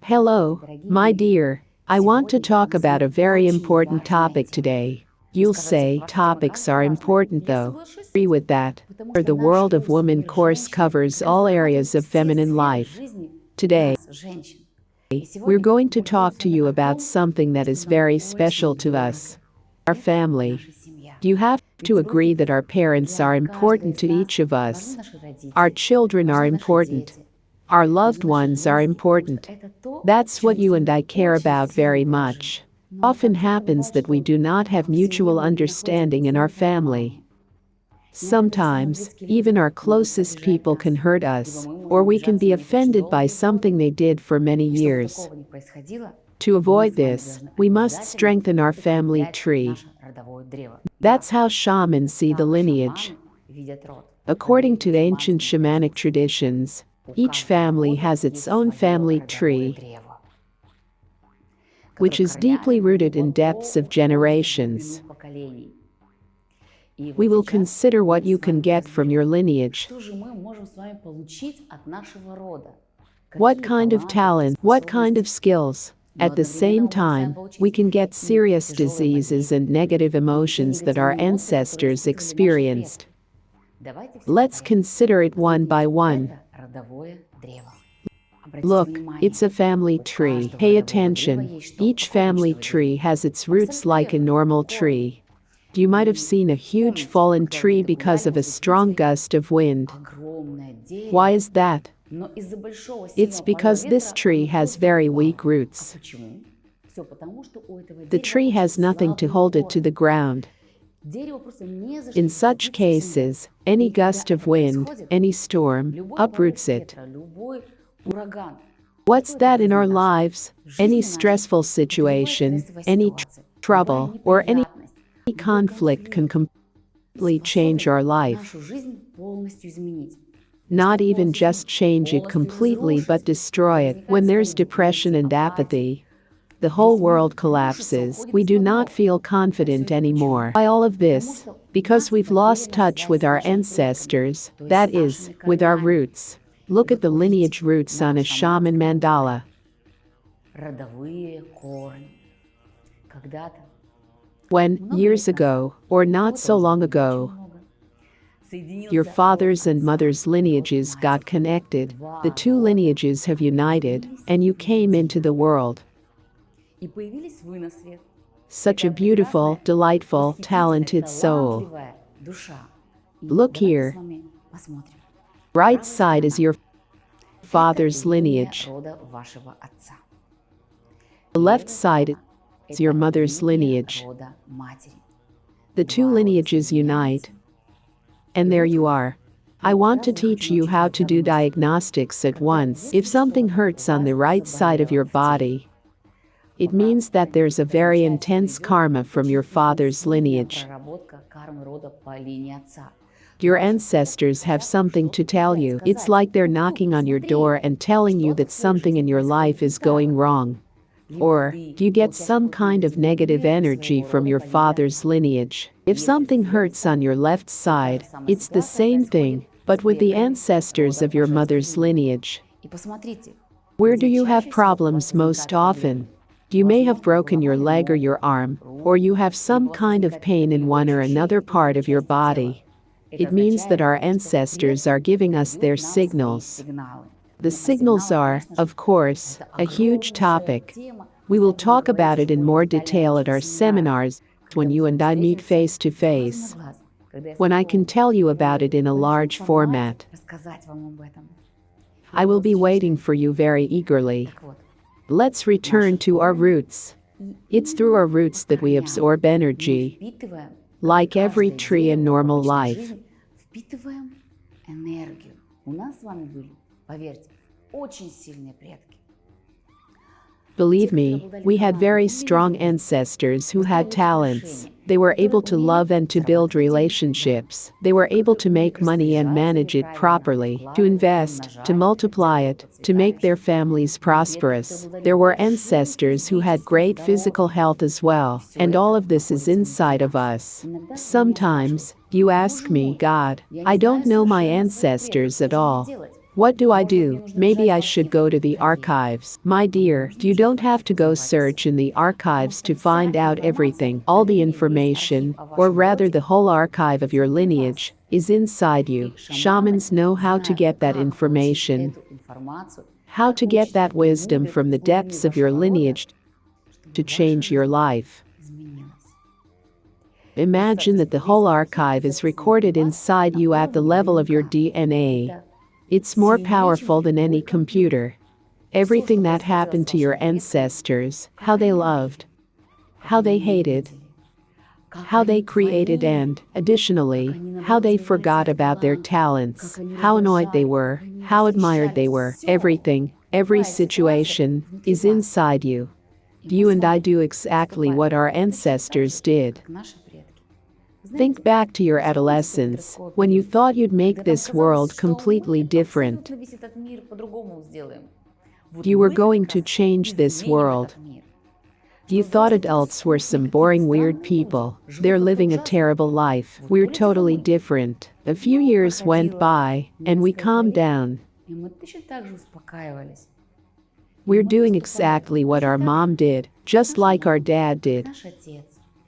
Hello, my dear. I want to talk about a very important topic today. You'll say topics are important though. Agree with that. The world of woman course covers all areas of feminine life. Today, we're going to talk to you about something that is very special to us. Our family. You have to agree that our parents are important to each of us. Our children are important. Our loved ones are important. That's what you and I care about very much. Often happens that we do not have mutual understanding in our family. Sometimes, even our closest people can hurt us, or we can be offended by something they did for many years. To avoid this, we must strengthen our family tree. That's how shamans see the lineage. According to ancient shamanic traditions, each family has its own family tree, which is deeply rooted in depths of generations. We will consider what you can get from your lineage. What kind of talent, what kind of skills. At the same time, we can get serious diseases and negative emotions that our ancestors experienced. Let's consider it one by one. Look, it's a family tree. Pay attention. Each family tree has its roots like a normal tree. You might have seen a huge fallen tree because of a strong gust of wind. Why is that? It's because this tree has very weak roots. The tree has nothing to hold it to the ground. In such cases, any gust of wind, any storm, uproots it. What's that in our lives? Any stressful situation, any trouble, or any conflict can completely change our life. Not even just change it completely but destroy it. When there's depression and apathy, the whole world collapses. We do not feel confident anymore. By all of this, because we've lost touch with our ancestors, that is, with our roots. Look at the lineage roots on a shaman mandala. When, years ago, or not so long ago, your father's and mother's lineages got connected, the two lineages have united, and you came into the world. Such a beautiful, delightful, talented soul. Look here. Right side is your father's lineage. The left side is your mother's lineage. The two lineages unite. And there you are. I want to teach you how to do diagnostics at once. If something hurts on the right side of your body, it means that there's a very intense karma from your father's lineage. Your ancestors have something to tell you. It's like they're knocking on your door and telling you that something in your life is going wrong. Or, you get some kind of negative energy from your father's lineage. If something hurts on your left side, it's the same thing, but with the ancestors of your mother's lineage. Where do you have problems most often? You may have broken your leg or your arm, or you have some kind of pain in one or another part of your body. It means that our ancestors are giving us their signals. The signals are, of course, a huge topic. We will talk about it in more detail at our seminars when you and I meet face to face. When I can tell you about it in a large format. I will be waiting for you very eagerly. Let's return to our roots. It's through our roots that we absorb energy. Like every tree in normal life. Believe me, we had very strong ancestors who had talents. They were able to love and to build relationships. They were able to make money and manage it properly, to invest, to multiply it, to make their families prosperous. There were ancestors who had great physical health as well, and all of this is inside of us. Sometimes, you ask me, God, I don't know my ancestors at all. What do I do? Maybe I should go to the archives. My dear, you don't have to go search in the archives to find out everything. All the information, or rather the whole archive of your lineage, is inside you. Shamans know how to get that information, how to get that wisdom from the depths of your lineage to change your life. Imagine that the whole archive is recorded inside you at the level of your DNA. It's more powerful than any computer. Everything that happened to your ancestors, how they loved, how they hated, how they created and, additionally, how they forgot about their talents, how annoyed they were, how admired they were, everything, every situation, is inside you. You and I do exactly what our ancestors did. Think back to your adolescence, when you thought you'd make this world completely different. You were going to change this world. You thought adults were some boring, weird people. They're living a terrible life. We're totally different. A few years went by, and we calmed down. We're doing exactly what our mom did, just like our dad did.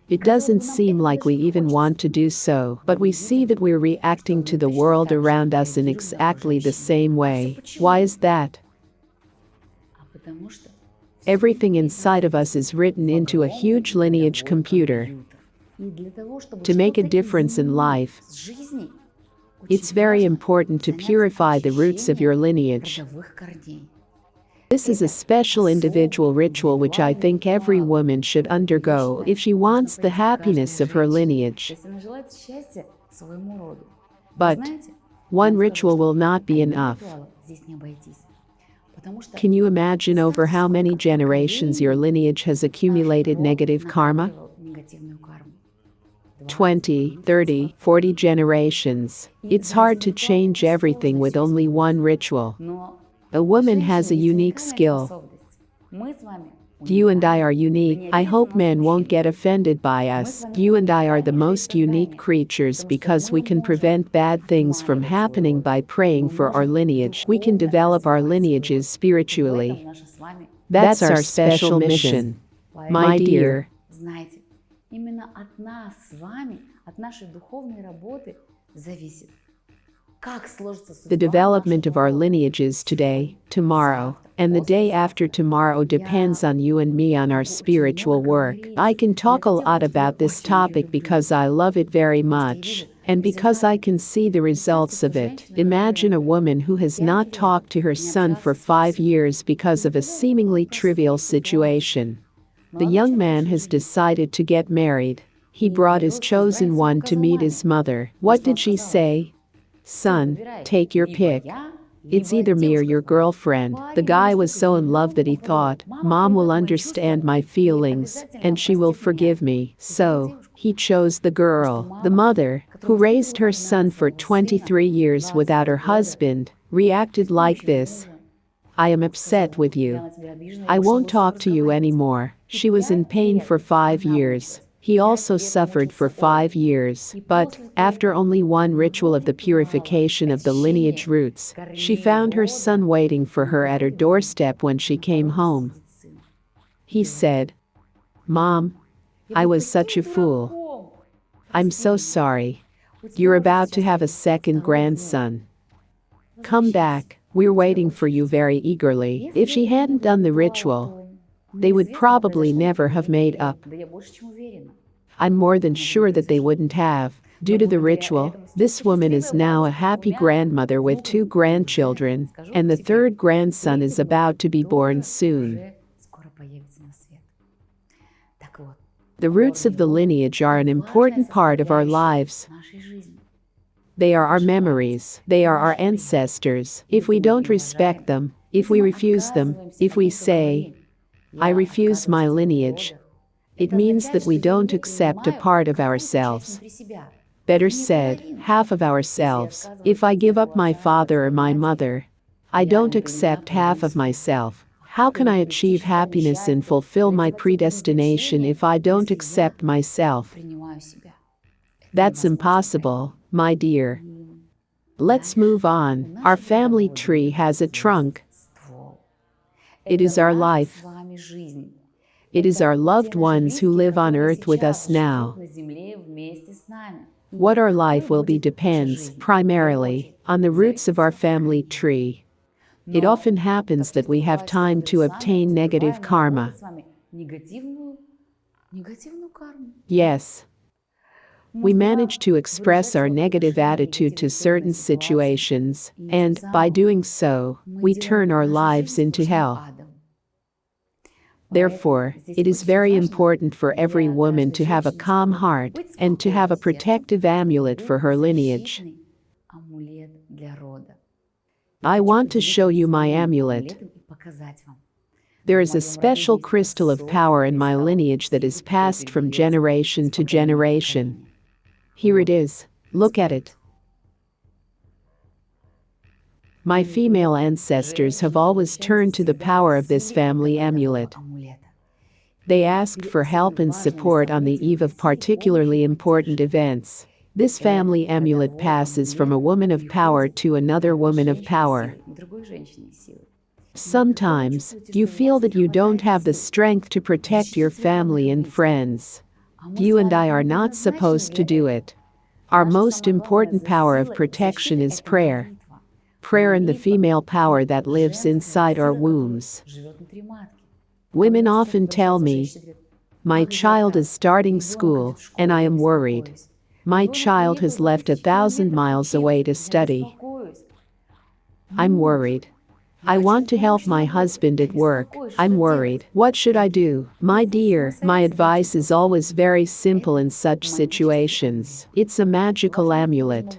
It doesn't seem like we even want to do so, but we see that we're reacting to the world around us in exactly the same way. Why is that? Everything inside of us is written into a huge lineage computer. To make a difference in life, it's very important to purify the roots of your lineage. This is a special individual ritual which I think every woman should undergo if she wants the happiness of her lineage. But one ritual will not be enough. Can you imagine over how many generations your lineage has accumulated negative karma? 20, 30, 40 generations. It's hard to change everything with only one ritual. A woman has a unique skill. You and I are unique. I hope men won't get offended by us. You and I are the most unique creatures because we can prevent bad things from happening by praying for our lineage. We can develop our lineages spiritually. That's our special mission. My dear. The development of our lineages today, tomorrow, and the day after tomorrow depends on you and me on our spiritual work. I can talk a lot about this topic because I love it very much, and because I can see the results of it. Imagine a woman who has not talked to her son for 5 years because of a seemingly trivial situation. The young man has decided to get married. He brought his chosen one to meet his mother. What did she say? Son, take your pick. It's either me or your girlfriend. The guy was so in love that he thought, Mom will understand my feelings, and she will forgive me. So, he chose the girl. The mother, who raised her son for 23 years without her husband, reacted like this. I am upset with you. I won't talk to you anymore. She was in pain for 5 years. He also suffered for 5 years, but, after only one ritual of the purification of the lineage roots, she found her son waiting for her at her doorstep when she came home. He said, Mom, I was such a fool. I'm so sorry. You're about to have a second grandson. Come back, we're waiting for you very eagerly. If she hadn't done the ritual, they would probably never have made up. I'm more than sure that they wouldn't have. Due to the ritual, this woman is now a happy grandmother with 2 grandchildren, and the 3rd grandson is about to be born soon. The roots of the lineage are an important part of our lives. They are our memories. They are our ancestors. If we don't respect them, if we refuse them, if we say, I refuse my lineage, it means that we don't accept a part of ourselves. Better said, half of ourselves. If I give up my father or my mother, I don't accept half of myself. How can I achieve happiness and fulfill my predestination if I don't accept myself? That's impossible, my dear. Let's move on. Our family tree has a trunk. It is our life. It is our loved ones who live on earth with us now. What our life will be depends, primarily, on the roots of our family tree. It often happens that we have time to obtain negative karma. Yes. We manage to express our negative attitude to certain situations, and, by doing so, we turn our lives into hell. Therefore, it is very important for every woman to have a calm heart and to have a protective amulet for her lineage. I want to show you my amulet. There is a special crystal of power in my lineage that is passed from generation to generation. Here it is. Look at it. My female ancestors have always turned to the power of this family amulet. They asked for help and support on the eve of particularly important events. This family amulet passes from a woman of power to another woman of power. Sometimes, you feel that you don't have the strength to protect your family and friends. You and I are not supposed to do it. Our most important power of protection is prayer. Prayer and the female power that lives inside our wombs. Women often tell me, "My child is starting school, and I am worried. My child has left 1,000 miles away to study. I'm worried. I want to help my husband at work. I'm worried. What should I do?" My dear, my advice is always very simple in such situations. It's a magical amulet.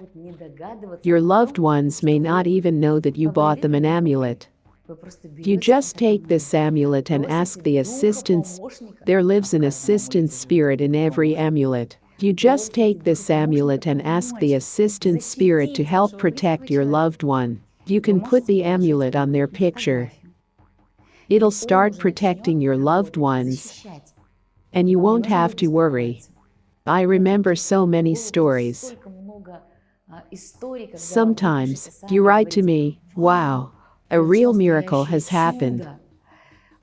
Your loved ones may not even know that you bought them an amulet. You just take this amulet and ask the assistance. There lives an assistant spirit in every amulet. You just take this amulet and ask the assistant spirit to help protect your loved one. You can put the amulet on their picture. It'll start protecting your loved ones, and you won't have to worry. I remember so many stories. Sometimes, you write to me, "Wow, a real miracle has happened."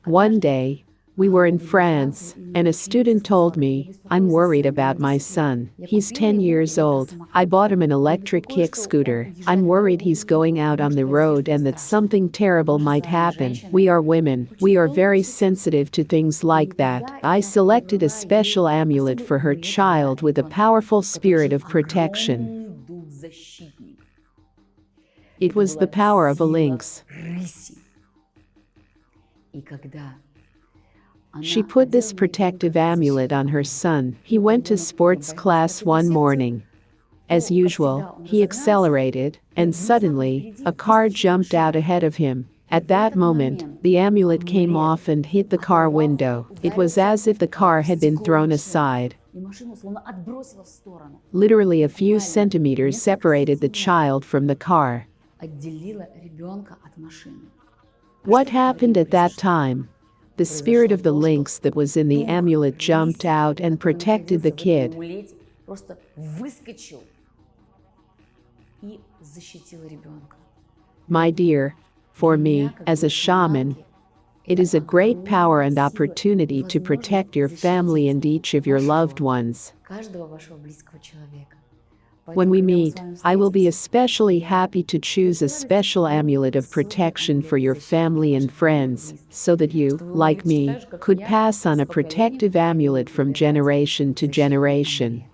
One day, we were in France, and a student told me, "I'm worried about my son. He's 10 years old. I bought him an electric kick scooter. I'm worried he's going out on the road and that something terrible might happen." We are women. We are very sensitive to things like that. I selected a special amulet for her child with a powerful spirit of protection. It was the power of a lynx. She put this protective amulet on her son. He went to sports class one morning. As usual, he accelerated, and suddenly, a car jumped out ahead of him. At that moment, the amulet came off and hit the car window. It was as if the car had been thrown aside. Literally a few centimeters separated the child from the car. What happened at that time? The spirit of the lynx that was in the amulet jumped out and protected the kid. My dear, for me, as a shaman, it is a great power and opportunity to protect your family and each of your loved ones. When we meet, I will be especially happy to choose a special amulet of protection for your family and friends, so that you, like me, could pass on a protective amulet from generation to generation.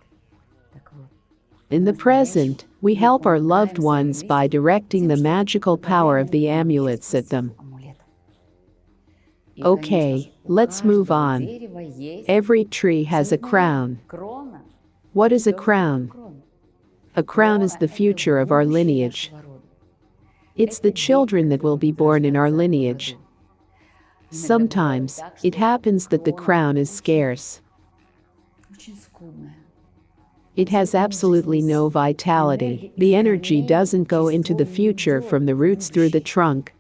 In the present, we help our loved ones by directing the magical power of the amulets at them. Okay, let's move on. Every tree has a crown. What is a crown? A crown is the future of our lineage. It's the children that will be born in our lineage. Sometimes, it happens that the crown is scarce. It has absolutely no vitality. The energy doesn't go into the future from the roots through the trunk.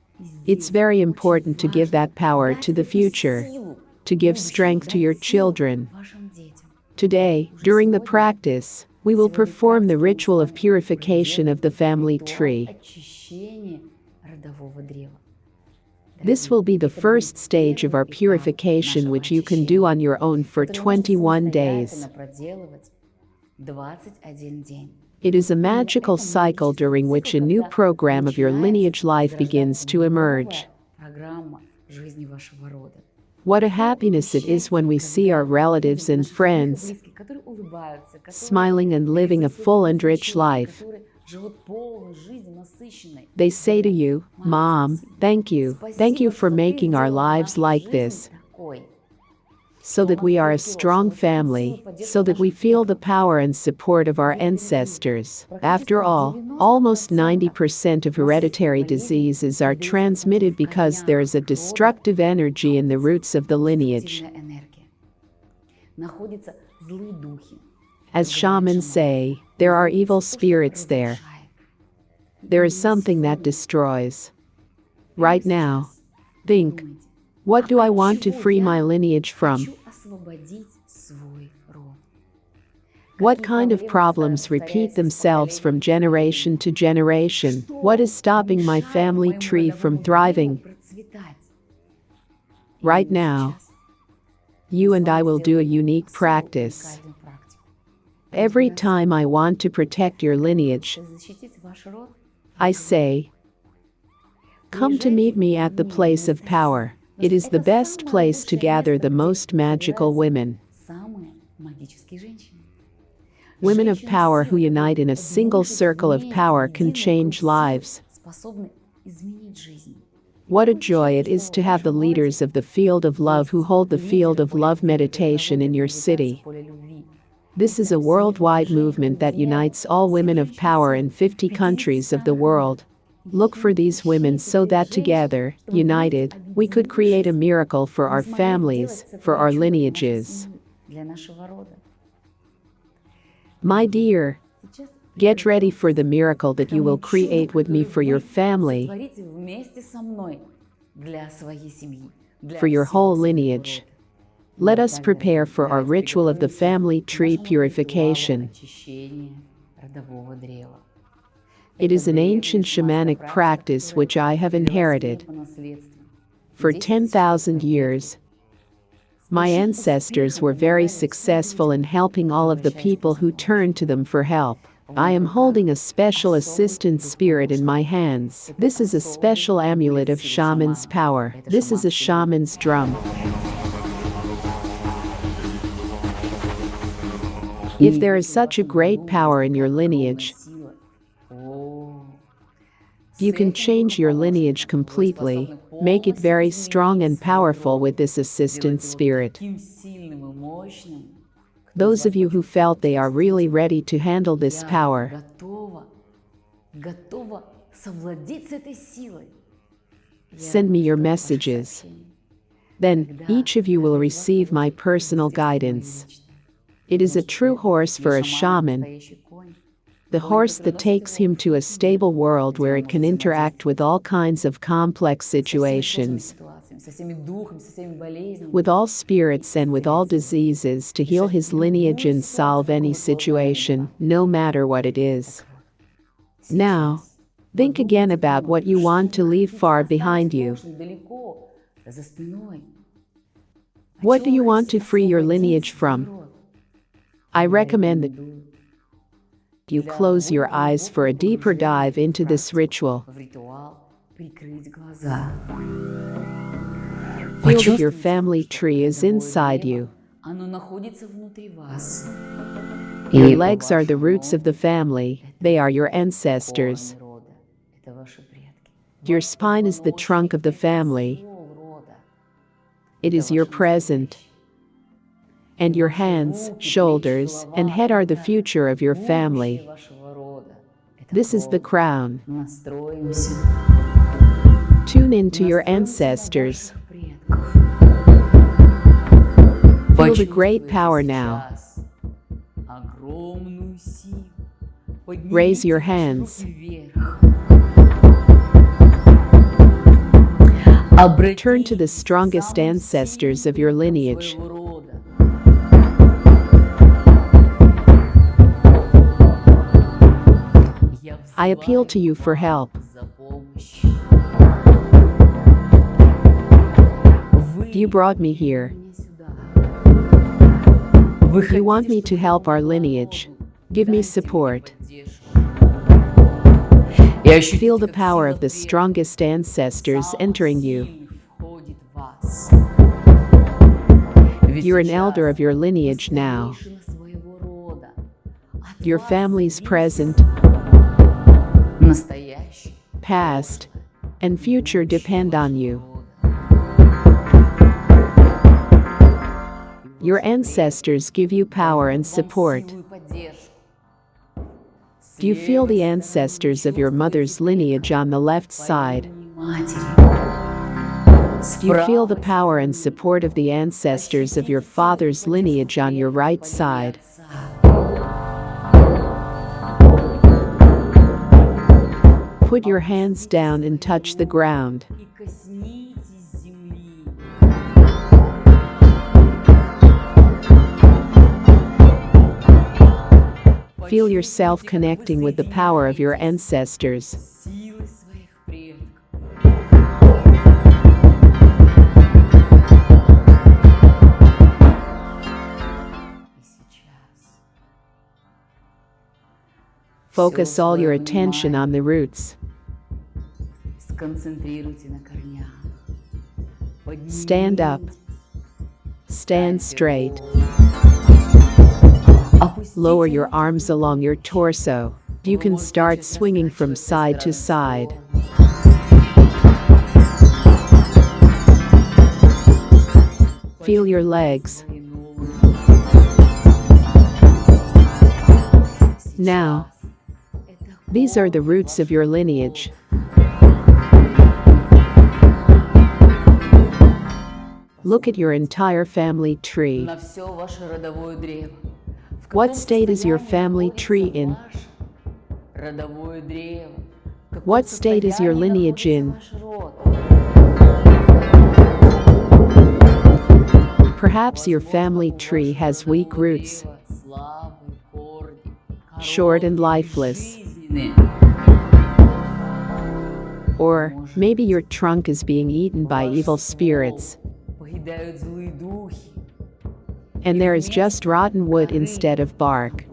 It's very important to give that power to the future, to give strength to your children. Today, during the practice, We will perform the ritual of purification of the family tree. This will be the first stage of our purification, which you can do on your own for 21 days. It is a magical cycle during which a new program of your lineage life begins to emerge. What a happiness it is when we see our relatives and friends smiling and living a full and rich life. They say to you, "Mom, thank you. Thank you for making our lives like this, so that we are a strong family, so that we feel the power and support of our ancestors." After all, almost 90% of hereditary diseases are transmitted because there is a destructive energy in the roots of the lineage. As shamans say, there are evil spirits there. There is something that destroys. Right now, think, what do I want to free my lineage from? What kind of problems repeat themselves from generation to generation? What is stopping my family tree from thriving? Right now, you and I will do a unique practice. Every time I want to protect your lineage, I say, "Come to meet me at the place of power." It is the best place to gather the most magical women. Women of power who unite in a single circle of power can change lives. What a joy it is to have the leaders of the field of love who hold the field of love meditation in your city. This is a worldwide movement that unites all women of power in 50 countries of the world. Look for these women so that together, united, we could create a miracle for our families, for our lineages. My dear, get ready for the miracle that you will create with me for your family, for your whole lineage. Let us prepare for our ritual of the family tree purification. It is an ancient shamanic practice which I have inherited. For 10,000 years, my ancestors were very successful in helping all of the people who turned to them for help. I am holding a special assistant spirit in my hands. This is a special amulet of shaman's power. This is a shaman's drum. If there is such a great power in your lineage, you can change your lineage completely, make it very strong and powerful with this assistant spirit. Those of you who felt they are really ready to handle this power, send me your messages. Then, each of you will receive my personal guidance. It is a true horse for a shaman, the horse that takes him to a stable world where it can interact with all kinds of complex situations, with all spirits and with all diseases, to heal his lineage and solve any situation, no matter what it is. Now, think again about what you want to leave far behind you. What do you want to free your lineage from? I recommend that you close your eyes for a deeper dive into this ritual. Feel that your family tree is inside you. Your legs are the roots of the family, they are your ancestors. Your spine is the trunk of the family. It is your present. And your hands, shoulders, and head are the future of your family. This is the crown. Tune into your ancestors. Feel the great power now. Raise your hands. Turn to the strongest ancestors of your lineage. I appeal to you for help. You brought me here. You want me to help our lineage. Give me support. Feel the power of the strongest ancestors entering you. You're an elder of your lineage now. Your family's present, past, and future depend on you. Your ancestors give you power and support. Do you feel the ancestors of your mother's lineage on the left side? Do you feel the power and support of the ancestors of your father's lineage on your right side? Put your hands down and touch the ground. Feel yourself connecting with the power of your ancestors. Focus all your attention on the roots. Stand up. Stand straight. Lower your arms along your torso. You can start swinging from side to side. Feel your legs. Now, these are the roots of your lineage. Look at your entire family tree. What state is your family tree in? What state is your lineage in? Perhaps your family tree has weak roots, short and lifeless. Or maybe your trunk is being eaten by evil spirits, and there is just rotten wood instead of bark.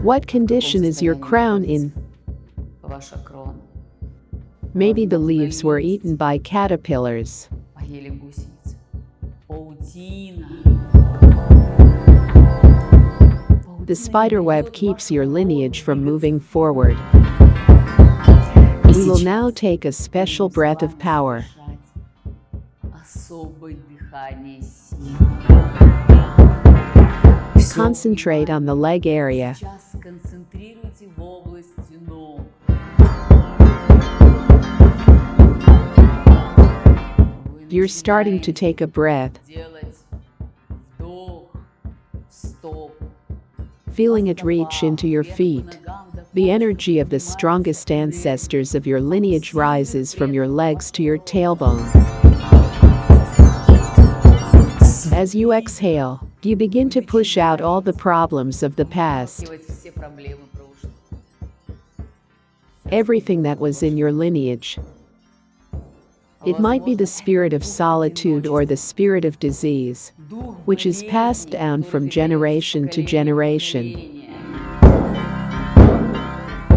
What condition is your crown in? Maybe the leaves were eaten by caterpillars. The spiderweb keeps your lineage from moving forward. We will now take a special breath of power. Concentrate on the leg area. You're starting to take a breath. Feeling it reach into your feet. The energy of the strongest ancestors of your lineage rises from your legs to your tailbone. As you exhale, you begin to push out all the problems of the past. Everything that was in your lineage. It might be the spirit of solitude or the spirit of disease, which is passed down from generation to generation.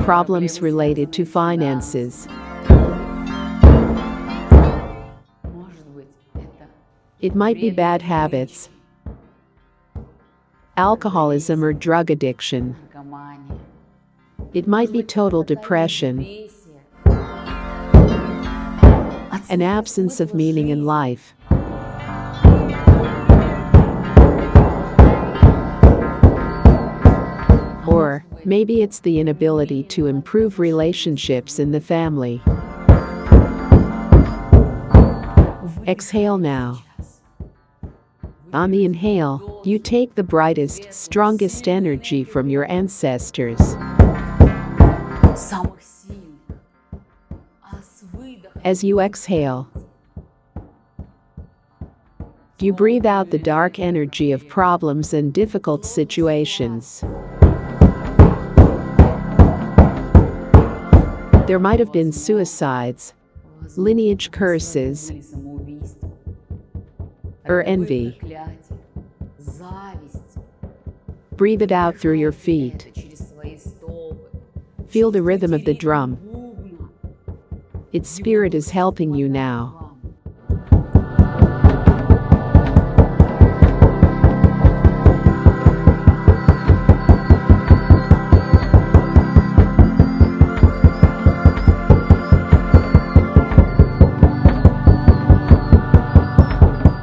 Problems related to finances. It might be bad habits, alcoholism or drug addiction. It might be total depression, an absence of meaning in life. Or maybe it's the inability to improve relationships in the family. Exhale now. On the inhale, you take the brightest, strongest energy from your ancestors. As you exhale, You breathe out the dark energy of problems and difficult situations. There might have been suicides, lineage curses, or envy. Breathe it out through your feet. Feel the rhythm of the drum. Its spirit is helping you now.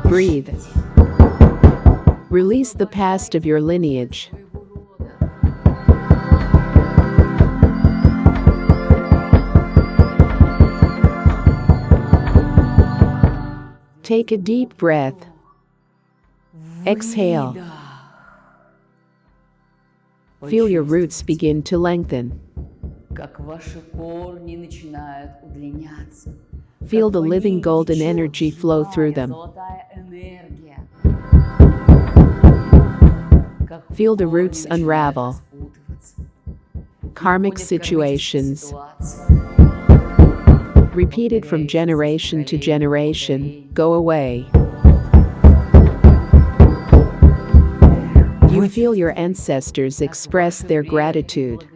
Breathe. Release the past of your lineage. Take a deep breath. Exhale. Feel your roots begin to lengthen. Feel the living golden energy flow through them. Feel the roots unravel. Karmic situations, repeated from generation to generation, go away. You feel your ancestors express their gratitude.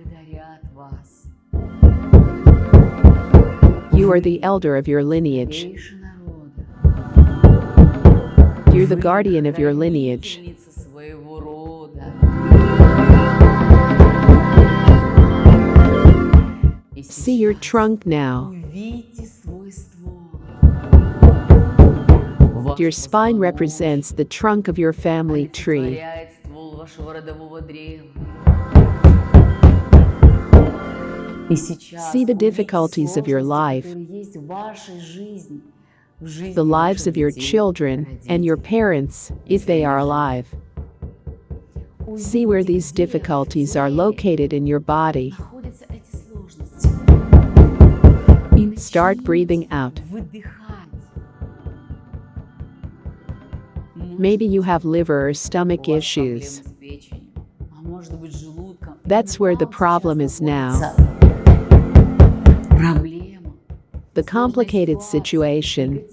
You are the elder of your lineage. You're the guardian of your lineage. See your trunk now. Your spine represents the trunk of your family tree. See the difficulties of your life, the lives of your children and your parents, if they are alive. See where these difficulties are located in your body. Start breathing out. Maybe you have liver or stomach issues. That's where the problem is now. The complicated situation,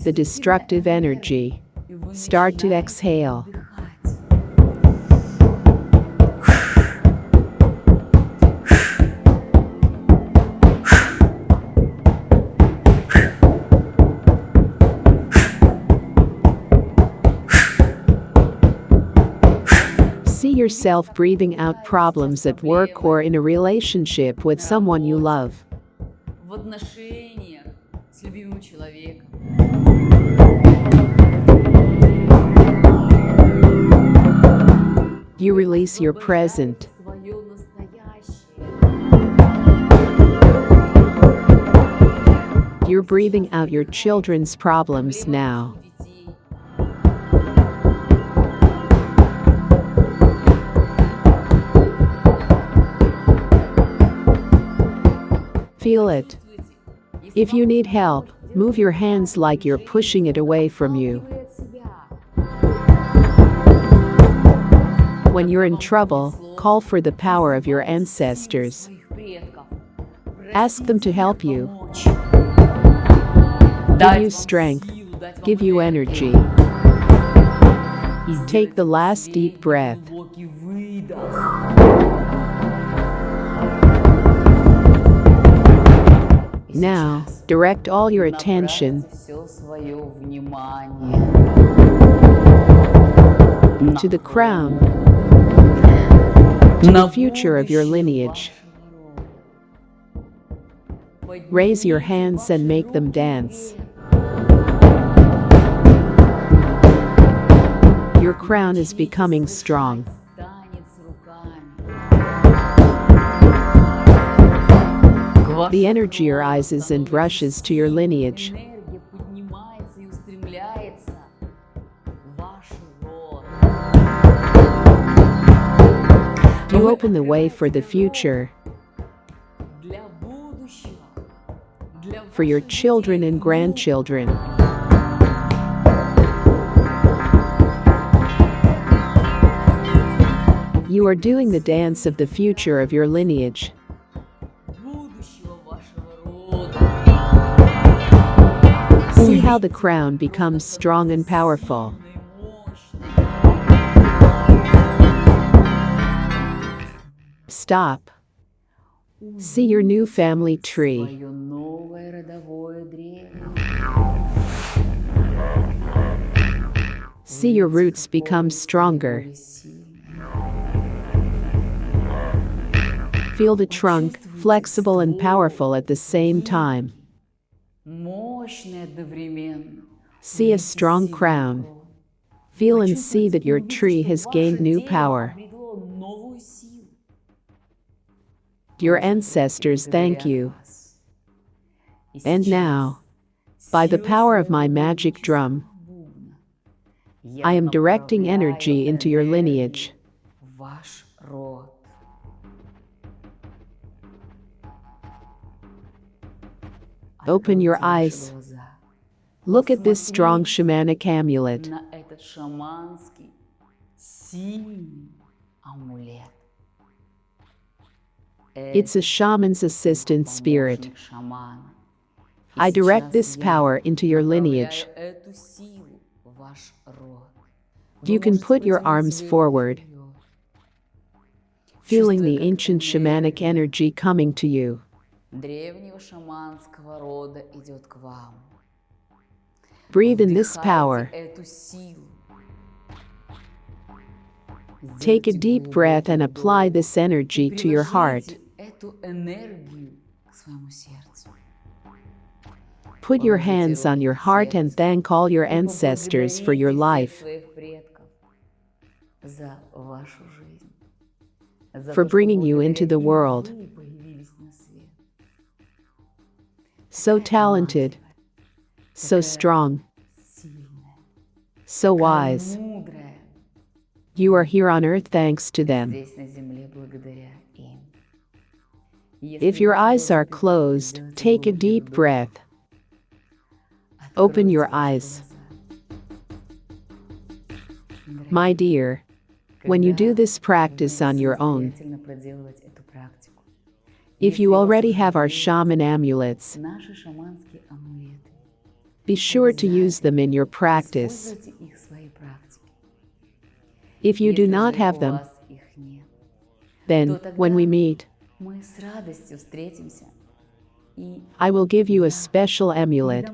the destructive energy. Start to exhale. See yourself breathing out problems at work or in a relationship with someone you love. You release your present. You're breathing out your children's problems now. Feel it. If you need help, move your hands like you're pushing it away from you. When you're in trouble, call for the power of your ancestors. Ask them to help you. Give you strength. Give you energy. Take the last deep breath. Now, direct all your attention to the crown, to the future of your lineage. Raise your hands and make them dance. Your crown is becoming strong. The energy rises and rushes to your lineage. You open the way for the future, for your children and grandchildren. You are doing the dance of the future of your lineage. See how the crown becomes strong and powerful. Stop. See your new family tree. See your roots become stronger. Feel the trunk, flexible and powerful at the same time. See a strong crown. Feel and see that your tree has gained new power. Your ancestors thank you. And now, by the power of my magic drum, I am directing energy into your lineage. Open your eyes. Look at this strong shamanic amulet. It's a shaman's assistant spirit. I direct this power into your lineage. You can put your arms forward, feeling the ancient shamanic energy coming to you. Breathe in this power. Take a deep breath and apply this energy to your heart. Put your hands on your heart and thank all your ancestors for your life, for bringing you into the world. So talented, so strong, so wise. You are here on earth thanks to them. If your eyes are closed, take a deep breath. Open your eyes. My dear, when you do this practice on your own, if you already have our shaman amulets, be sure to use them in your practice. If you do not have them, then, when we meet, I will give you a special amulet,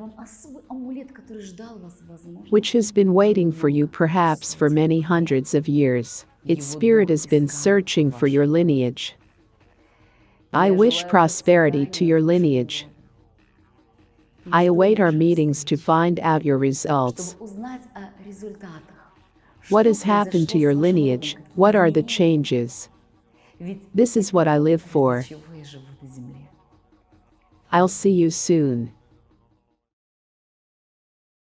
which has been waiting for you perhaps for many hundreds of years. Its spirit has been searching for your lineage. I wish prosperity to your lineage. I await our meetings to find out your results. What has happened to your lineage? What are the changes? This is what I live for. I'll see you soon.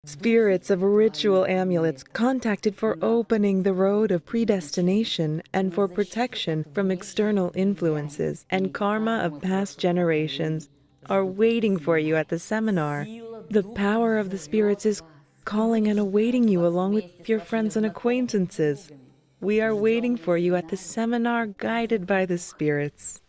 Spirits of ritual amulets contacted for opening the road of predestination and for protection from external influences and karma of past generations are waiting for you at the seminar. The power of the spirits is calling and awaiting you along with your friends and acquaintances. We are waiting for you at the seminar guided by the spirits.